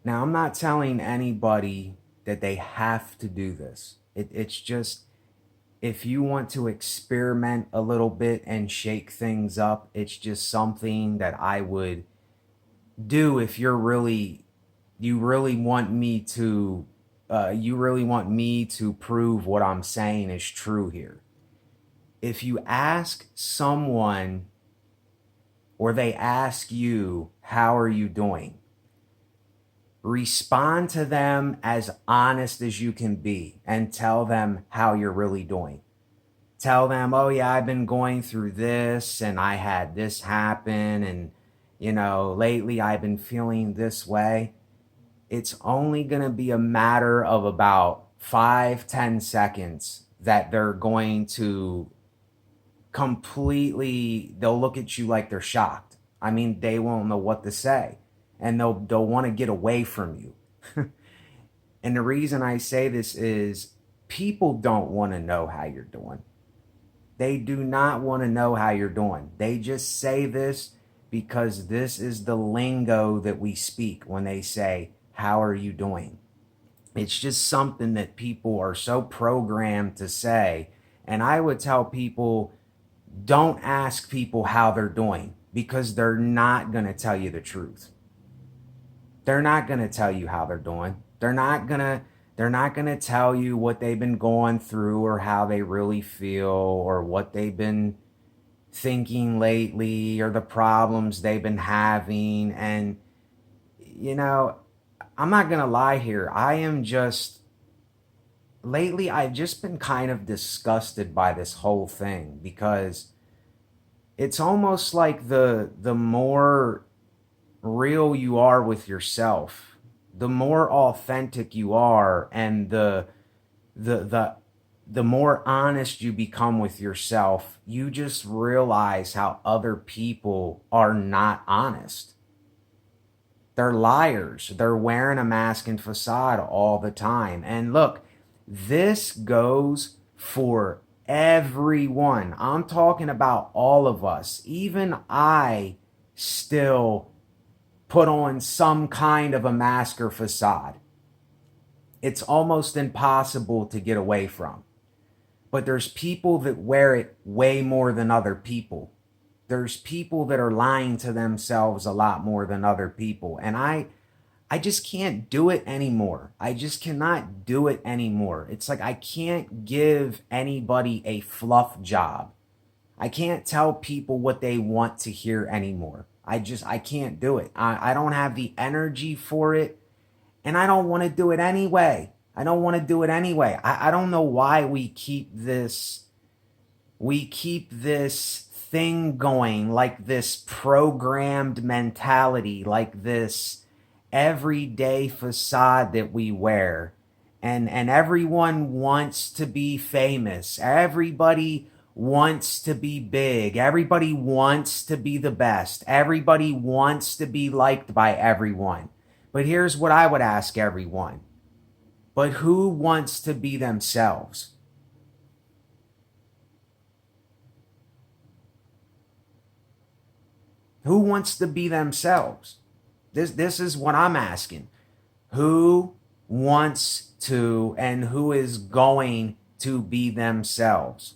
Now, I'm not telling anybody that they have to do this. It's just, if you want to experiment a little bit and shake things up, it's just something that I would do if you really want me to, prove what I'm saying is true here. If you ask someone or they ask you, how are you doing? Respond to them as honest as you can be and tell them how you're really doing. Tell them, oh yeah, I've been going through this and I had this happen, and lately I've been feeling this way. It's only going to be a matter of about 5-10 seconds that they're going to they'll look at you like they're shocked. I mean, they won't know what to say, and they'll want to get away from you. And the reason I say this is, people don't want to know how you're doing. They do not want to know how you're doing. They just say this because this is the lingo that we speak when they say, how are you doing? It's just something that people are so programmed to say. And I would tell people, don't ask people how they're doing, because they're not going to tell you the truth. They're not going to tell you how they're doing. They're not going to tell you what they've been going through or how they really feel or what they've been thinking lately or the problems they've been having. And I'm not going to lie here. Lately I've just been kind of disgusted by this whole thing, because it's almost like the more real you are with yourself, the more authentic you are, and the more honest you become with yourself, you just realize how other people are not honest. They're liars. They're wearing a mask and facade all the time. And look, this goes for everyone. I'm talking about all of us. Even I still put on some kind of a mask or facade. It's almost impossible to get away from. But there's people that wear it way more than other people. There's people that are lying to themselves a lot more than other people. And I just can't do it anymore. I just cannot do it anymore. It's like I can't give anybody a fluff job. I can't tell people what they want to hear anymore. I can't do it. I don't have the energy for it, and I don't want to do it anyway. I don't want to do it anyway. I don't know why we keep this thing going, like this programmed mentality, like this everyday facade that we wear. And everyone wants to be famous. Everybody wants to be big. Everybody wants to be the best. Everybody wants to be liked by everyone. But here's what I would ask everyone. But who wants to be themselves? Who wants to be themselves? This is what I'm asking. Who wants to, and who is going to be themselves?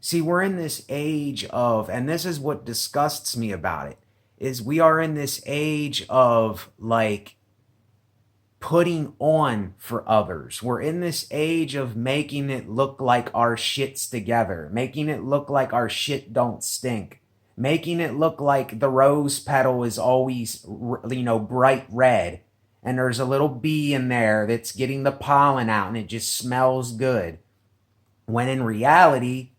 See, we're in this age of, and this is what disgusts me about it, is we are in this age of like putting on for others. We're in this age of making it look like our shit's together, making it look like our shit don't stink, making it look like the rose petal is always, bright red, and there's a little bee in there that's getting the pollen out and it just smells good. When in reality,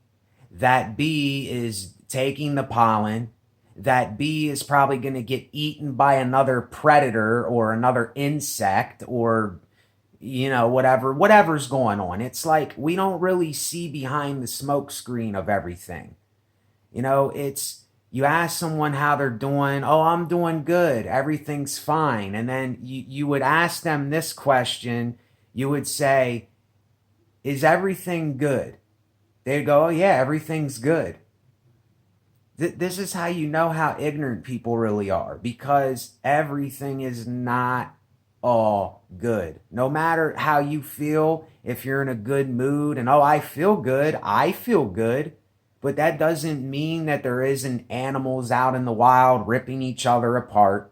that bee is taking the pollen. That bee is probably going to get eaten by another predator or another insect or, whatever's going on. It's like we don't really see behind the smoke screen of everything. You ask someone how they're doing. Oh, I'm doing good. Everything's fine. And then you would ask them this question. You would say, is everything good? They'd go, oh yeah, everything's good. This is how you know how ignorant people really are, because everything is not all good. No matter how you feel, if you're in a good mood and, oh, I feel good, but that doesn't mean that there isn't animals out in the wild ripping each other apart.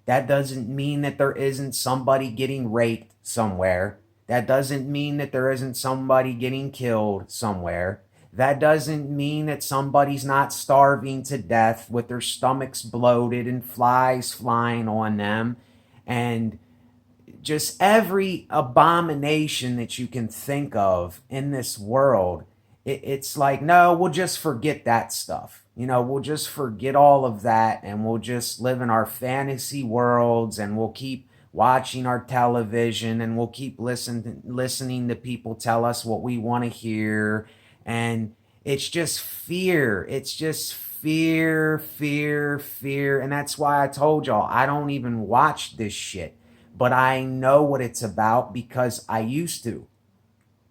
That doesn't mean that there isn't somebody getting raped somewhere. That doesn't mean that there isn't somebody getting killed somewhere. That doesn't mean that somebody's not starving to death with their stomachs bloated and flies flying on them, and just every abomination that you can think of in this world. It's like, no, we'll just forget that stuff. We'll just forget all of that, and we'll just live in our fantasy worlds, and we'll keep watching our television, and we'll keep listening to people tell us what we want to hear. And it's just fear. It's just fear, fear, fear. And that's why I told y'all I don't even watch this shit. But I know what it's about because I used to.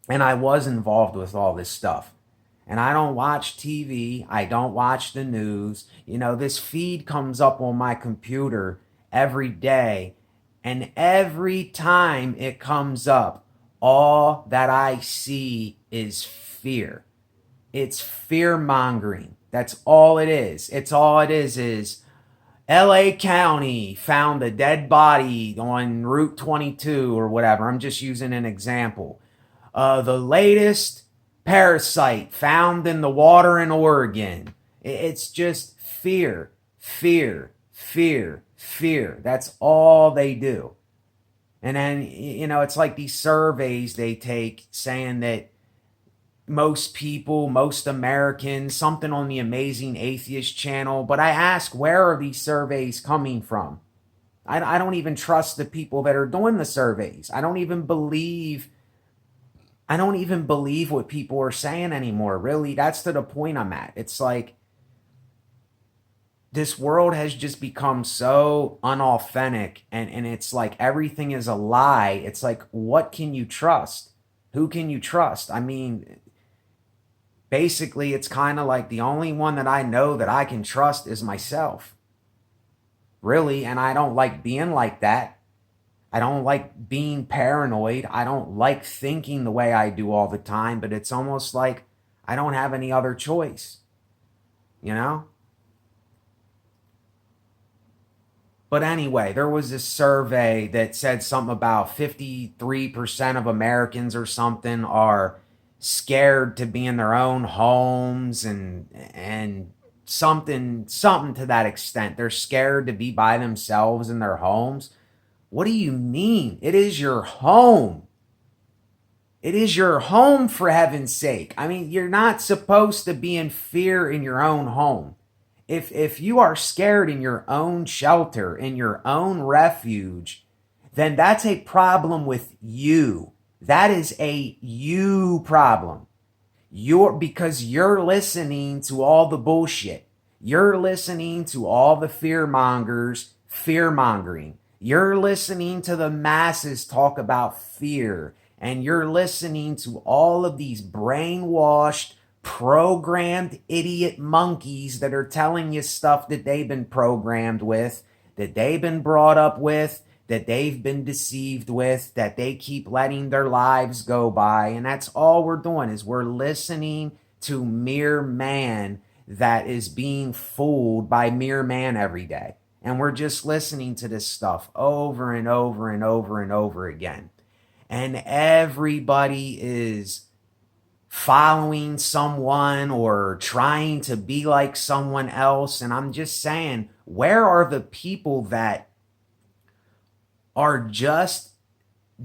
And I was involved with all this stuff. And I don't watch TV. I don't watch the news. This feed comes up on my computer every day. And every time it comes up, all that I see is fear. It's fear mongering. That's all it is. It's all it is LA County found a dead body on Route 22 or whatever. I'm just using an example. The latest parasite found in the water in Oregon. It's just fear, fear, fear, fear. That's all they do. And then, it's like these surveys they take saying that most people, most Americans, something on the Amazing Atheist channel. But I ask, where are these surveys coming from? I don't even trust the people that are doing the surveys. I don't even believe what people are saying anymore. Really, that's to the point I'm at. It's like this world has just become so unauthentic, and it's like everything is a lie. It's like, what can you trust? Who can you trust? I mean, basically, it's kind of like the only one that I know that I can trust is myself. Really, and I don't like being like that. I don't like being paranoid. I don't like thinking the way I do all the time, but it's almost like I don't have any other choice. But anyway, there was this survey that said something about 53% of Americans or something are scared to be in their own homes, and something to that extent. They're scared to be by themselves in their homes. What do you mean? It is your home. It is your home, for heaven's sake. I mean, you're not supposed to be in fear in your own home. If you are scared in your own shelter, in your own refuge, then that's a problem with you. That is a you problem. Because you're listening to all the bullshit. You're listening to all the fear mongering. You're listening to the masses talk about fear. And you're listening to all of these brainwashed, programmed idiot monkeys that are telling you stuff that they've been programmed with, that they've been brought up with, that they've been deceived with, that they keep letting their lives go by. And that's all we're doing, is we're listening to mere man that is being fooled by mere man every day. And we're just listening to this stuff over and over and over and over again. And everybody is following someone or trying to be like someone else. And I'm just saying, where are the people that are just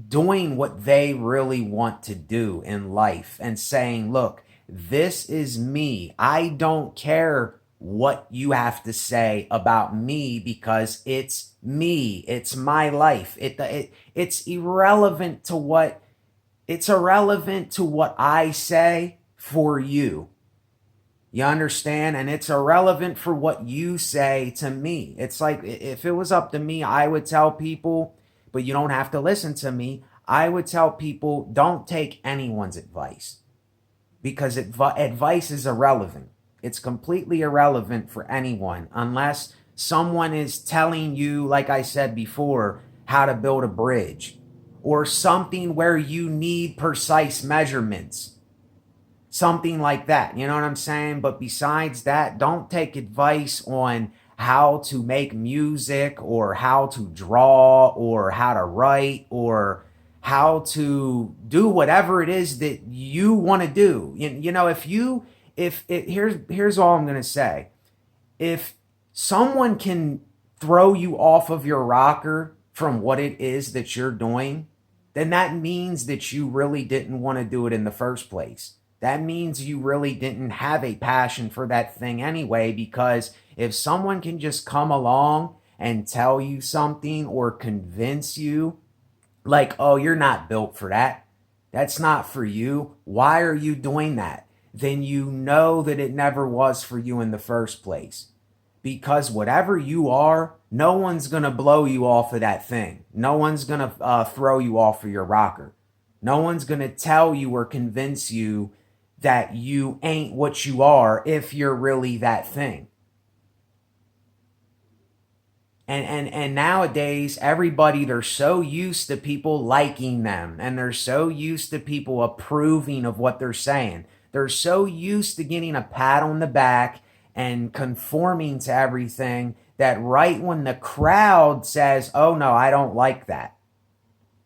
doing what they really want to do in life and saying, look, this is me. I don't care what you have to say about me because it's me. It's my life. It's irrelevant to what I say for you. You understand? And it's irrelevant for what you say to me. It's like, if it was up to me, I would tell people, but you don't have to listen to me. I would tell people, don't take anyone's advice, because advice is irrelevant. It's completely irrelevant for anyone unless someone is telling you, like I said before, how to build a bridge or something where you need precise measurements. Something like that. You know what I'm saying? But besides that, don't take advice on how to make music or how to draw or how to write or how to do whatever it is that you want to do. You know, if it, here's all I'm going to say. If someone can throw you off of your rocker from what it is that you're doing, then that means that you really didn't want to do it in the first place. That means you really didn't have a passion for that thing anyway, because if someone can just come along and tell you something or convince you, like, oh, you're not built for that, that's not for you, why are you doing that? Then you know that it never was for you in the first place. Because whatever you are, no one's going to blow you off of that thing. No one's going to throw you off of your rocker. No one's going to tell you or convince you that you ain't what you are if you're really that thing. And nowadays, everybody, they're so used to people liking them, and they're so used to people approving of what they're saying. They're so used to getting a pat on the back and conforming to everything that right when the crowd says, oh no, I don't like that,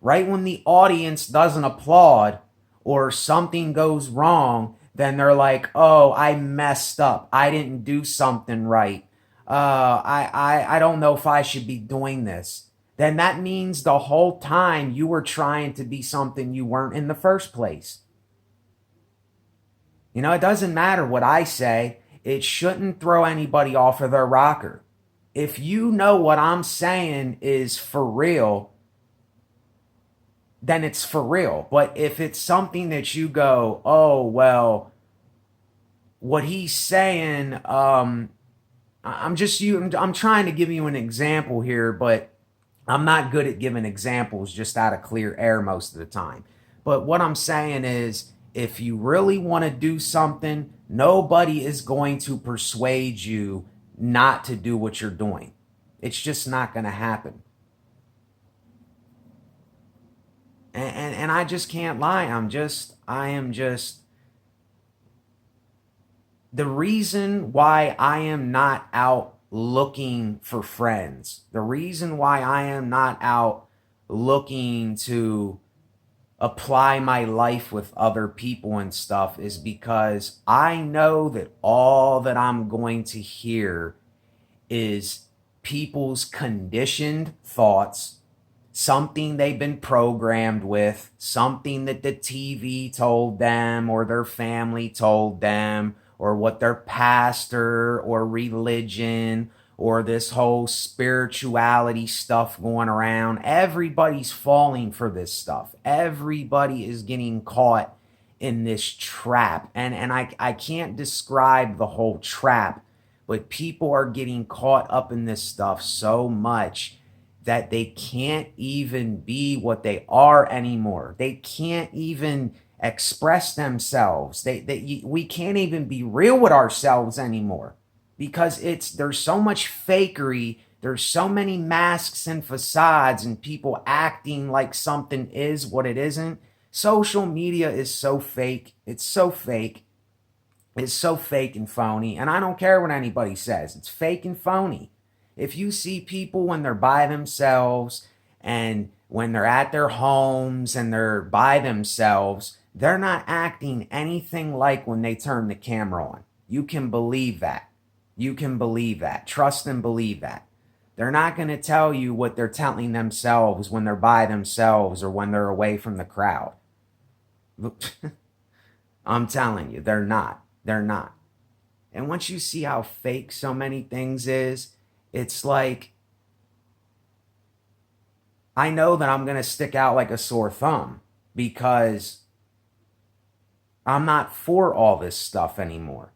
right when the audience doesn't applaud or something goes wrong, then they're like, oh, I messed up. I didn't do something right. I don't know if I should be doing this. Then that means the whole time you were trying to be something you weren't in the first place. You know, it doesn't matter what I say. It shouldn't throw anybody off of their rocker. If you know what I'm saying is for real, then it's for real. But if it's something that you go, oh, well, what he's saying, I'm trying to give you an example here, but I'm not good at giving examples just out of clear air most of the time. But what I'm saying is, if you really want to do something, nobody is going to persuade you not to do what you're doing. It's just not going to happen. And I just can't lie. I am just, the reason why I am not out looking for friends, the reason why I am not out looking to apply my life with other people and stuff is because I know that all that I'm going to hear is people's conditioned thoughts, something they've been programmed with, something that the TV told them or their family told them, or what their pastor or religion or this whole spirituality stuff going around. Everybody's falling for this stuff. Everybody is getting caught in this trap. And I can't describe the whole trap, but people are getting caught up in this stuff so much that they can't even be what they are anymore. They can't even express themselves. We can't even be real with ourselves anymore, because there's so much fakery, there's so many masks and facades and people acting like something is what it isn't. Social media is so fake. It's so fake. It's so fake and phony. And I don't care what anybody says. It's fake and phony. If you see people when they're by themselves and when they're at their homes and they're by themselves, they're not acting anything like when they turn the camera on. You can believe that. You can believe that. Trust and believe that. They're not going to tell you what they're telling themselves when they're by themselves or when they're away from the crowd. I'm telling you, they're not. They're not. And once you see how fake so many things is, it's like, I know that I'm going to stick out like a sore thumb because I'm not for all this stuff anymore.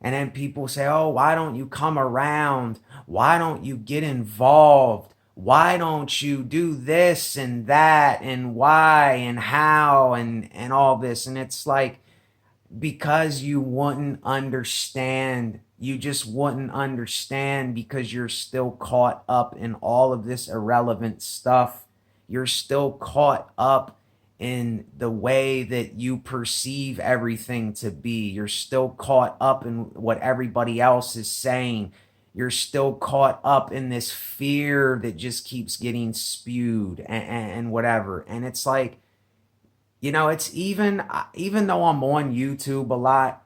And then people say, oh, why don't you come around? Why don't you get involved? Why don't you do this and that and why and how and all this? And it's like, because you wouldn't understand. You just wouldn't understand because you're still caught up in all of this irrelevant stuff. You're still caught up in the way that you perceive everything to be. You're still caught up in what everybody else is saying. You're still caught up in this fear that just keeps getting spewed and whatever. And it's like, it's even though I'm on YouTube a lot,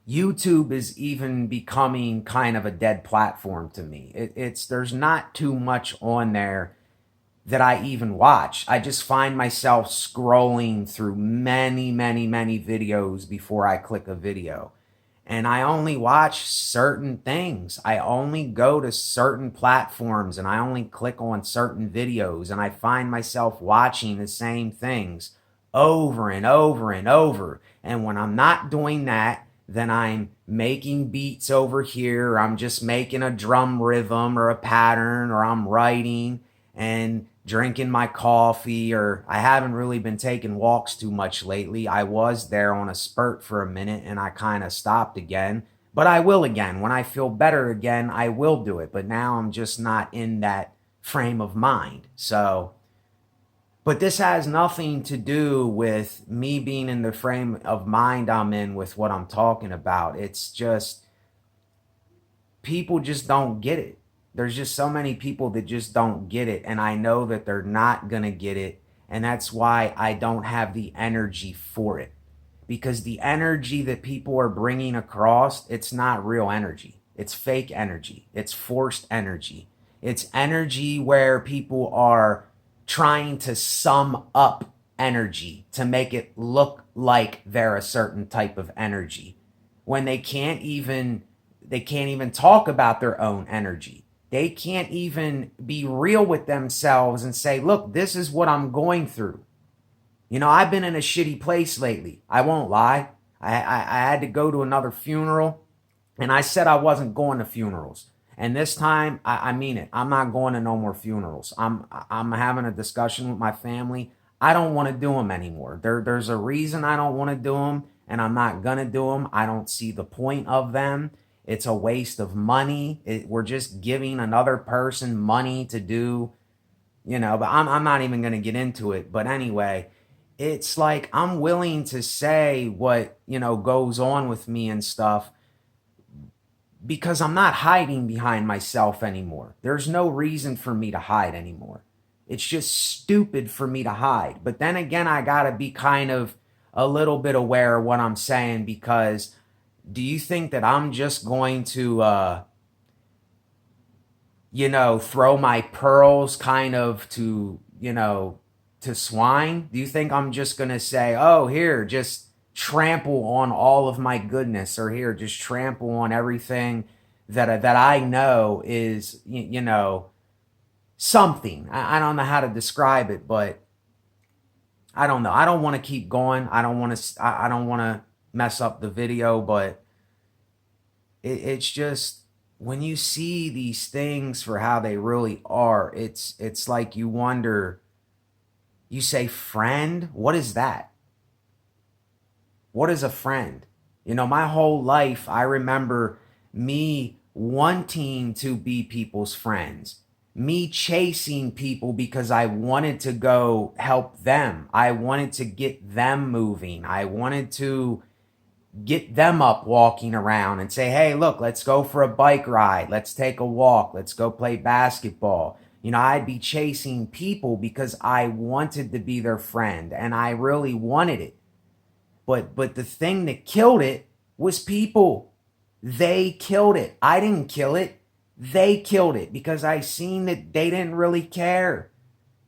YouTube is even becoming kind of a dead platform to me. There's not too much on there that I even watch. I just find myself scrolling through many, many, many videos before I click a video. And I only watch certain things. I only go to certain platforms and I only click on certain videos, and I find myself watching the same things over and over and over. And when I'm not doing that, then I'm making beats over here, or I'm just making a drum rhythm or a pattern, or I'm writing and drinking my coffee, or I haven't really been taking walks too much lately. I was there on a spurt for a minute and I kind of stopped again, but I will again. When I feel better again, I will do it. But now I'm just not in that frame of mind. So, but this has nothing to do with me being in the frame of mind I'm in with what I'm talking about. It's just people just don't get it. There's just so many people that just don't get it. And I know that they're not going to get it. And that's why I don't have the energy for it. Because the energy that people are bringing across, it's not real energy. It's fake energy. It's forced energy. It's energy where people are trying to sum up energy to make it look like they're a certain type of energy, when they can't even talk about their own energy. They can't even be real with themselves and say, look, this is what I'm going through. I've been in a shitty place lately. I won't lie. I had to go to another funeral, and I said I wasn't going to funerals. And this time, I mean it. I'm not going to no more funerals. I'm having a discussion with my family. I don't want to do them anymore. There's a reason I don't want to do them, and I'm not going to do them. I don't see the point of them. It's a waste of money. We're just giving another person money to do, but I'm not even going to get into it. But anyway, it's like I'm willing to say what, goes on with me and stuff, because I'm not hiding behind myself anymore. There's no reason for me to hide anymore. It's just stupid for me to hide. But then again, I got to be kind of a little bit aware of what I'm saying, because do you think that I'm just going to, throw my pearls kind of to, to swine? Do you think I'm just going to say, oh, here, just trample on all of my goodness, or here, just trample on everything that I know is, something. I don't know how to describe it, but I don't know. I don't want to keep going. I don't want to mess up the video, but it's just, when you see these things for how they really are, it's like you wonder, you say, friend? What is that? What is a friend? My whole life, I remember me wanting to be people's friends, me chasing people because I wanted to go help them. I wanted to get them moving. I wanted to get them up walking around and say, hey, look, let's go for a bike ride. Let's take a walk. Let's go play basketball. I'd be chasing people because I wanted to be their friend, and I really wanted it. But the thing that killed it was people. They killed it. I didn't kill it. They killed it, because I seen that they didn't really care.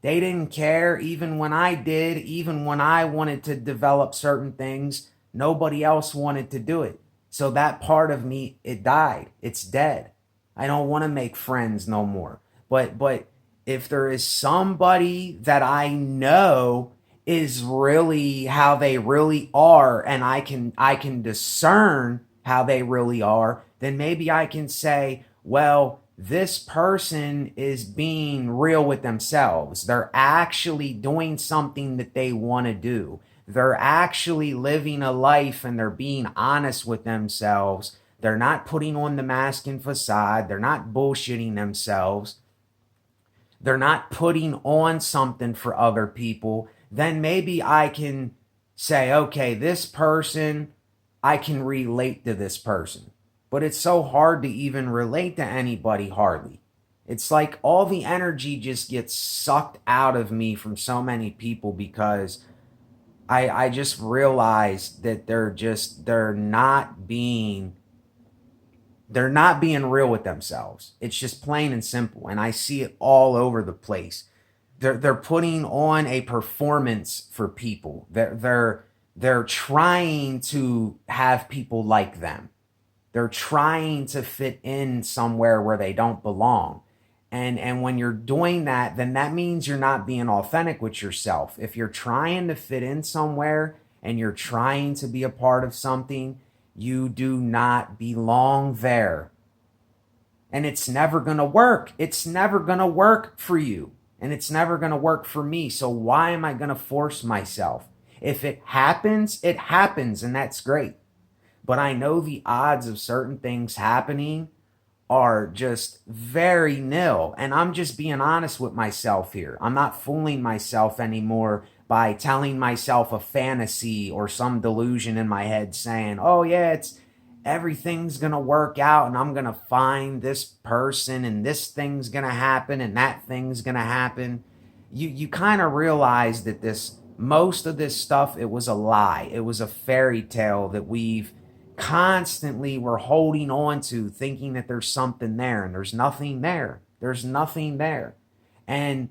They didn't care even when I did, even when I wanted to develop certain things. Nobody else wanted to do it. So that part of me, it died. It's dead. I don't want to make friends no more. But if there is somebody that I know is really how they really are, and I can discern how they really are, then maybe I can say, well, this person is being real with themselves. They're actually doing something that they want to do. they're actually living a life and they're being honest with themselves. They're not putting on the mask and facade. They're not bullshitting themselves. They're not putting on something for other people. Then maybe I can say, okay, this person, I can relate to this person. But it's so hard to even relate to anybody hardly. It's like all the energy just gets sucked out of me from so many people because I just realized that they're not being real with themselves. It's just plain and simple. And I see it all over the place. They're putting on a performance for people. They're trying to have people like them. They're trying to fit in somewhere where they don't belong. And when you're doing that, then that means you're not being authentic with yourself. If you're trying to fit in somewhere and you're trying to be a part of something, you do not belong there. And it's never going to work. It's never going to work for you. And it's never going to work for me. So why am I going to force myself? If it happens, and that's great. But I know the odds of certain things happening are just very nil. And I'm just being honest with myself here. I'm not fooling myself anymore by telling myself a fantasy or some delusion in my head saying, oh yeah, everything's going to work out and I'm going to find this person and this thing's going to happen and that thing's going to happen. You kind of realize that most of this stuff, it was a lie. It was a fairy tale that we're holding on to, thinking that there's something there, and there's nothing there. There's nothing there. And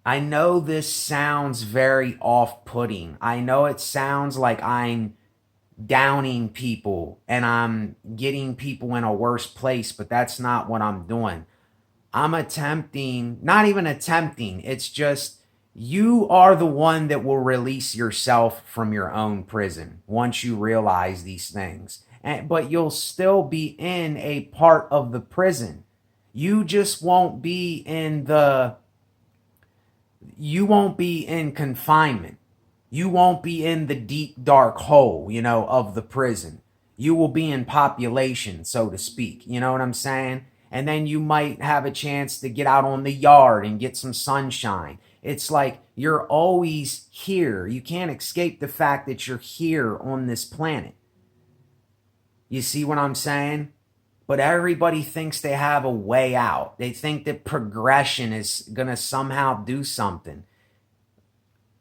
I know this sounds very off-putting. I know it sounds like I'm downing people and I'm getting people in a worse place, but that's not what I'm doing. I'm attempting, not even attempting, it's just you are the one that will release yourself from your own prison once you realize these things. But you'll still be in a part of the prison. You just won't be in confinement. You won't be in the deep, dark hole, of the prison. You will be in population, so to speak. You know what I'm saying? And then you might have a chance to get out on the yard and get some sunshine. It's like you're always here. You can't escape the fact that you're here on this planet. You see what I'm saying? But everybody thinks they have a way out. They think that progression is going to somehow do something.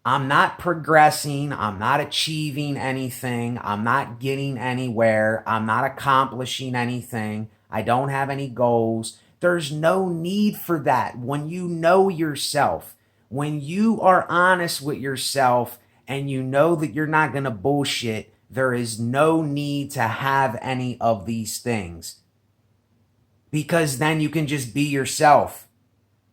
I'm not progressing. I'm not achieving anything. I'm not getting anywhere. I'm not accomplishing anything. I don't have any goals. There's no need for that. When you know yourself, when you are honest with yourself and you know that you're not going to bullshit, there is no need to have any of these things. Because then you can just be yourself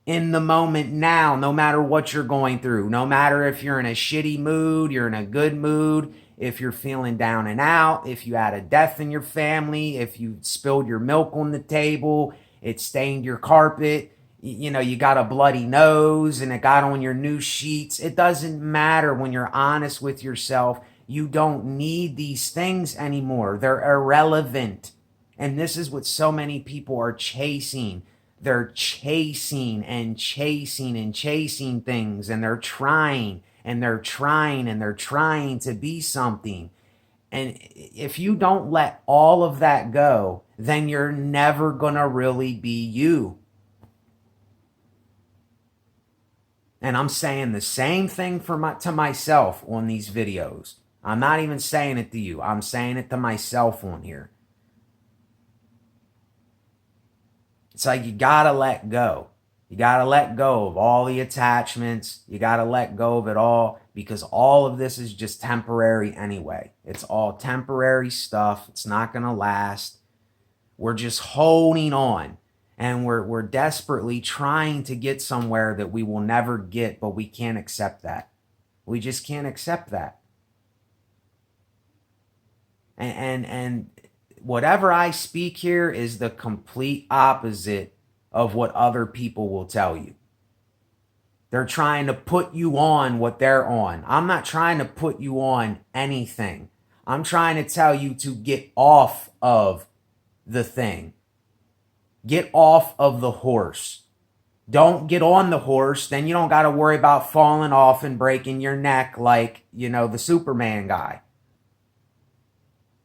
in the moment now, no matter what you're going through. No matter if you're in a shitty mood, you're in a good mood, if you're feeling down and out, if you had a death in your family, if you spilled your milk on the table, it stained your carpet, you got a bloody nose and it got on your new sheets. It doesn't matter when you're honest with yourself. You don't need these things anymore. They're irrelevant. And this is what so many people are chasing. They're chasing and chasing and chasing things, and they're trying and they're trying and they're trying to be something. And if you don't let all of that go, then you're never going to really be you. And I'm saying the same thing to myself on these videos. I'm not even saying it to you. I'm saying it to myself on here. It's like you got to let go. You got to let go of all the attachments. You got to let go of it all, because all of this is just temporary anyway. It's all temporary stuff. It's not going to last. We're just holding on, and we're desperately trying to get somewhere that we will never get, but we can't accept that. We just can't accept that. And whatever I speak here is the complete opposite of what other people will tell you. They're trying to put you on what they're on. I'm not trying to put you on anything. I'm trying to tell you to get off of the thing. Get off of the horse. Don't get on the horse, then you don't got to worry about falling off and breaking your neck like, the Superman guy.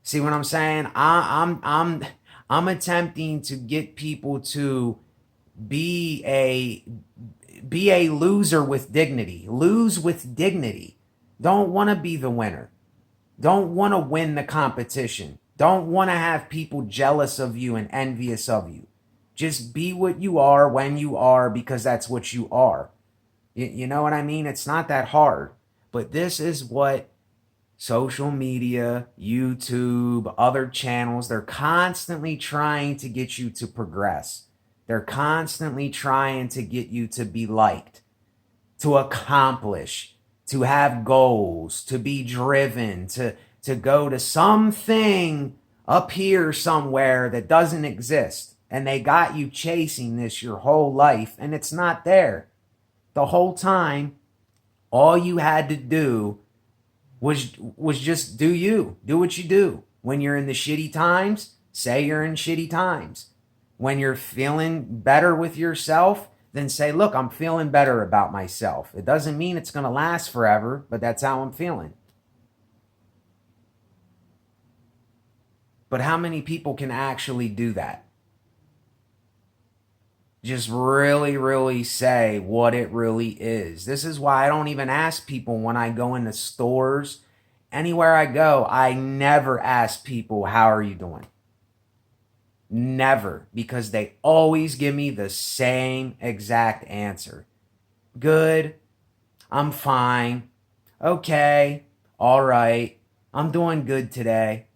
See what I'm saying? I'm attempting to get people to be a loser with dignity. Lose with dignity. Don't want to be the winner. Don't want to win the competition. Don't want to have people jealous of you and envious of you. Just be what you are when you are, because that's what you are. You know what I mean? It's not that hard. But this is what social media, YouTube, other channels, they're constantly trying to get you to progress. They're constantly trying to get you to be liked, to accomplish, to have goals, to be driven, to go to something up here somewhere that doesn't exist. And they got you chasing this your whole life, and it's not there. The whole time, all you had to do was just do you. Do what you do. When you're in the shitty times, say you're in shitty times. When you're feeling better with yourself, then say, look, I'm feeling better about myself. It doesn't mean it's going to last forever, but that's how I'm feeling. But how many people can actually do that? Just really, really say what it really is. This is why I don't even ask people when I go into stores. Anywhere I go, I never ask people, how are you doing? Never, because they always give me the same exact answer. Good, I'm fine, okay, all right, I'm doing good today.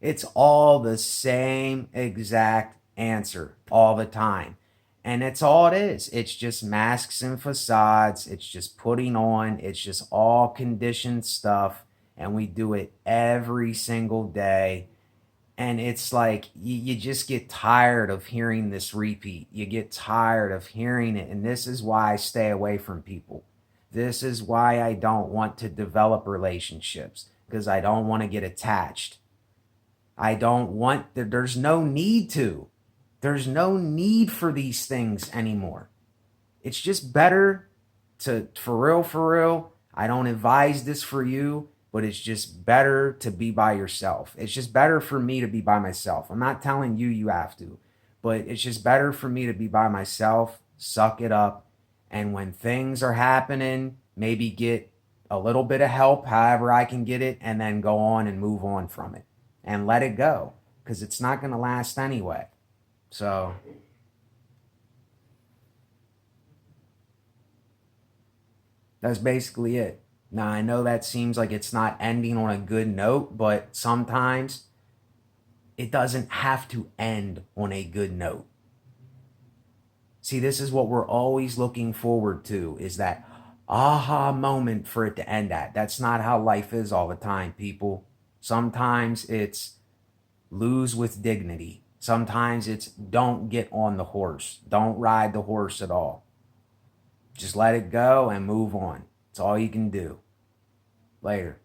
It's all the same exact answer all the time. And it's all it is. It's just masks and facades. It's just putting on. It's just all conditioned stuff. And we do it every single day. And it's like you just get tired of hearing this repeat. You get tired of hearing it. And this is why I stay away from people. This is why I don't want to develop relationships, because I don't want to get attached. I don't want, there's no need to. There's no need for these things anymore. It's just better to, for real, I don't advise this for you, but it's just better to be by yourself. It's just better for me to be by myself. I'm not telling you you have to, but it's just better for me to be by myself, suck it up, and when things are happening, maybe get a little bit of help, however I can get it, and then go on and move on from it and let it go, because it's not going to last anyway. So that's basically it. Now, I know that seems like it's not ending on a good note, but sometimes it doesn't have to end on a good note. See, this is what we're always looking forward to, is that aha moment for it to end at. That's not how life is all the time, people. Sometimes it's lose with dignity. Sometimes it's don't get on the horse. Don't ride the horse at all. Just let it go and move on. It's all you can do. Later.